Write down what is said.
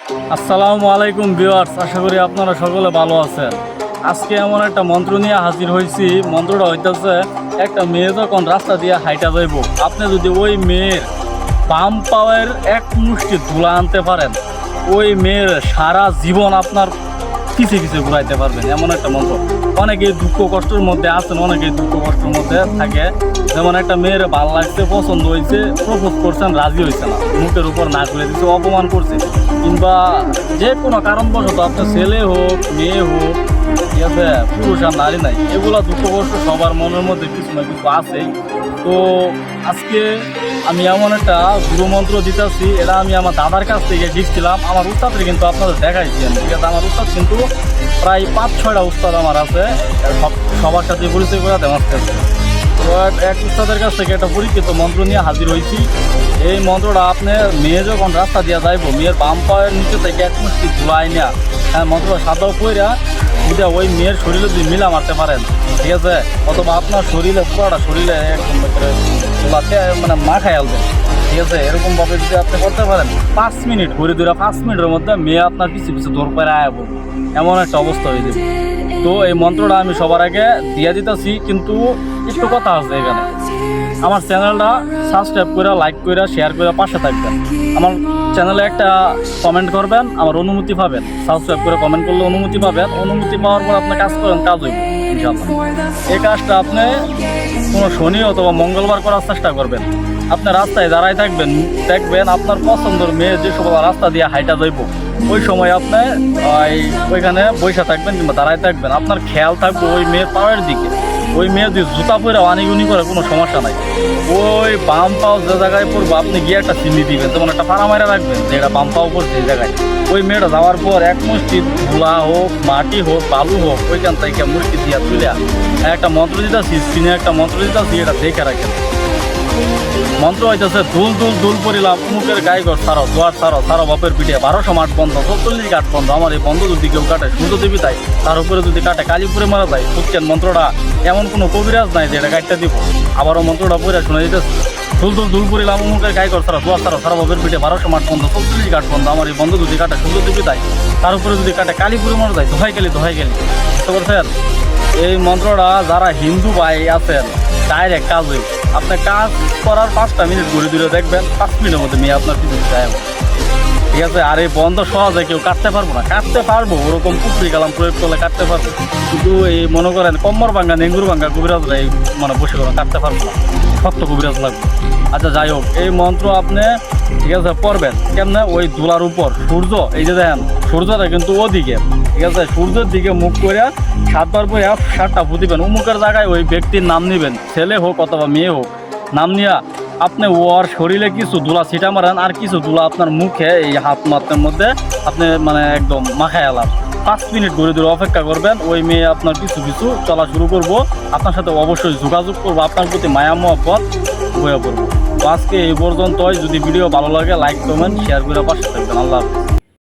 আসসালামু আলাইকুম ভিউয়ার্স, আশা করি আপনারা সকলে ভালো আছেন। আজকে এমন একটা মন্ত্র নিয়ে হাজির হয়েছি। মন্ত্রটা হইতেছে, একটা মেয়ে যখন রাস্তা দিয়ে হাইটা যাইব, আপনি যদি ওই মেয়ের বাম পাওয়ের এক মুষ্টি ধুলা আনতে পারেন, ওই মেয়ের সারা জীবন আপনার পিছিয়ে পিছিয়ে ঘুরাইতে পারবেন, এমন একটা মন্ত্র। অনেকেই দুঃখ কষ্টের মধ্যে আছেন, অনেকেই দুঃখ কষ্টের মধ্যে থাকে। যেমন একটা মেয়ের ভালো লাগছে, পছন্দ হয়েছে, প্রপোজ করছেন, রাজি হয়েছে না, মুখের উপর না করে দিচ্ছে, অপমান করছে, কিংবা যে কোনো কারণবশত আপনার ছেলে হোক মেয়ে হোক, ঠিক আছে, পুরুষ আর নারী নাই, এগুলো দুঃখ কষ্ট সবার মনের মধ্যে কিছু না কিছু আছেই। তো আজকে আমি এমন একটা গুরু মন্ত্র দিতেছি, এটা আমি আমার দাদার কাছ থেকে শিখছিলাম। আমার উস্তাদের কিন্তু আপনাদের দেখাইছি আমি, ঠিক আছে। আমার উস্তাদ কিন্তু প্রায় 5-6টা উস্তাদ আমার আছে, সবার সাথে পরিচয় করে দেওয়া আসতেছে। তো এক উস্তাদের কাছ থেকে একটা পরীক্ষিত মন্ত্র নিয়ে হাজির হয়েছি। এই মন্ত্রটা আপনি মেয়ে যখন রাস্তা দিয়ে যাইব, মেয়ের বাম পায়ের নিচে থেকে এক মুষ্টি ধুলাই নেয়া, হ্যাঁ, মন্ত্রটা সাদাও কইরা যদি ওই মেয়ের শরীরে যদি মিলা মারতে পারেন, ঠিক আছে, অথবা আপনার শরীরে পুরোটা শরীরে একদম ধুলাতে মানে মাখায় আলবেন, ঠিক আছে। এরকমভাবে যদি আপনি করতে পারেন 5 মিনিট ঘুরে ধরে 5 মিনিটের মধ্যে মেয়ে আপনার পিছু পিছু দৌড় করে আয়াবো, এমন একটা অবস্থা হয়ে যাবে। তো এই মন্ত্রটা আমি সবার আগে দিয়ে দিতেছি, কিন্তু একটু কথা আছে এখানে। আমার চ্যানেলটা সাবস্ক্রাইব করে, লাইক করে, শেয়ার করে পাশে থাকবেন। আমার চ্যানেলে একটা কমেন্ট করবেন, আমার অনুমতি পাবেন। সাবস্ক্রাইব করে কমেন্ট করলে অনুমতি পাবেন। অনুমতি পাওয়ার পর আপনি কাজ করেন, কাজ হইব ইনশাআল্লাহ। এই কাজটা আপনি কোনো শনি অথবা মঙ্গলবার করার চেষ্টা করবেন। আপনি রাস্তায় দাঁড়ায় থাকবেন, দেখবেন আপনার পছন্দের মেয়ে যে সব রাস্তা দিয়ে হাইটা যাইব, ওই সময় আপনি ওইখানে বসে থাকবেন কিংবা দাঁড়ায় থাকবেন। আপনার খেয়াল থাকবে ওই মেয়ের পায়ের দিকে। ওই মেয়ে যদি জুতা পরে আনিগুনি করে কোনো সমস্যা নাই, ওই বাম পাও যে জায়গায় পড়বো আপনি গিয়ে একটা চিনি দিবেন, যেমন একটা পাড়া মারা রাখবেন যে এটা বাম পাও পড়ছে এই জায়গায়। ওই মেয়েটা যাওয়ার পর এক মুষ্টি ধুলা হোক, মাটি হোক, বালু হোক, ওইখান থেকে মুষ্টি দিয়া তুলে একটা মন্ত্র দিতেছি, স্ক্রিনে একটা মন্ত্র দিতেছি, এটা দেখে রাখেন। মন্ত্র হইতেছে, দুল দুল দুল পড়িলাম মুখের গায়ে ঘর সারো, দুয়ার সারো, সারো বাপের পিঠে, 1200 মাঠ বন্ধ, 44 গাঠ বন্ধ। আমার এই বন্ধ যদি কেউ কাটে, সূর্য দেবী তাই, তার উপরে যদি কাটে কালীপুরে মারা যায়। বুঝছেন মন্ত্রটা? এমন কোনো কবিরাজ নাই যে এটা গাইডটা দিব। আবারও মন্ত্রটা পড়ে শুনে দিতেছে, দুল দুল দুল পড়িলাম মুখের গায়ে ঘর সারো, দুয়ার সারো, সারো বাপের পিঠে, 1200 মাঠ বন্ধ, 44 গাঠ বন্ধ। আমার এই বন্ধ যদি কাটে, সূর্য দেবী তাই, তার উপরে যদি কাটে কালীপুরে মারা যায়। দোহাই গেলি বুঝতে পারছেন? এই মন্ত্রটা যারা হিন্দু ভাই আছেন, ডাইরেক্ট কাজ হইব। আপনি কাজ করার 5টা মিনিট ঘুরে ঘুরে দেখবেন, 5 মিনিটের মধ্যে মেয়ে আপনার কিছু চাই, ঠিক আছে। আর এই বন্ধ সহজে কেউ কাটতে পারবো না, কাটতে পারবো ওরকম পুকুরি কালাম প্রয়োগ করলে কাটতে পারবো, কিন্তু এই মনে করেন কম্বর ভাঙ্গা, নেঙ্গুর ভাঙ্গা কবিরাজরা এই মানে বসে করেন কাটতে পারবো না, শক্ত কবিরাজ লাগবে। আচ্ছা, যাই হোক, এই মন্ত্র আপনি, ঠিক আছে, পড়বেন কেমনে? ওই ধুলার উপর সূর্য, এই যে দেখেন সূর্যটা কিন্তু ওদিকে, ঠিক আছে, সূর্যের দিকে মুখ করে 7বার পরে 7টা ফুটিবেন। উমুকের জায়গায় ওই ব্যক্তির নাম নেবেন, ছেলে হোক অথবা মেয়ে হোক, নাম নিয়ে আপনি ওর শরীরে কিছু ধুলা ছিটা মারেন, আর কিছু ধুলা আপনার মুখে এই হাত মাথার মধ্যে আপনি মানে একদম মাখায় আলাম। 5 মিনিট ঘুরে ধরে অপেক্ষা করবেন। ওই মেয়ে আপনার কিছু কিছু চলা শুরু করবো, আপনার সাথে অবশ্যই যোগাযোগ করবো, আপনার প্রতি মায়া মহব্বত হয়ে পড়বো। তো আজকে এই পর্যন্তই। যদি ভিডিও ভালো লাগে লাইক কমেন্ট শেয়ার করে পাশে থাকবেন। আল্লাহ হাফেজ।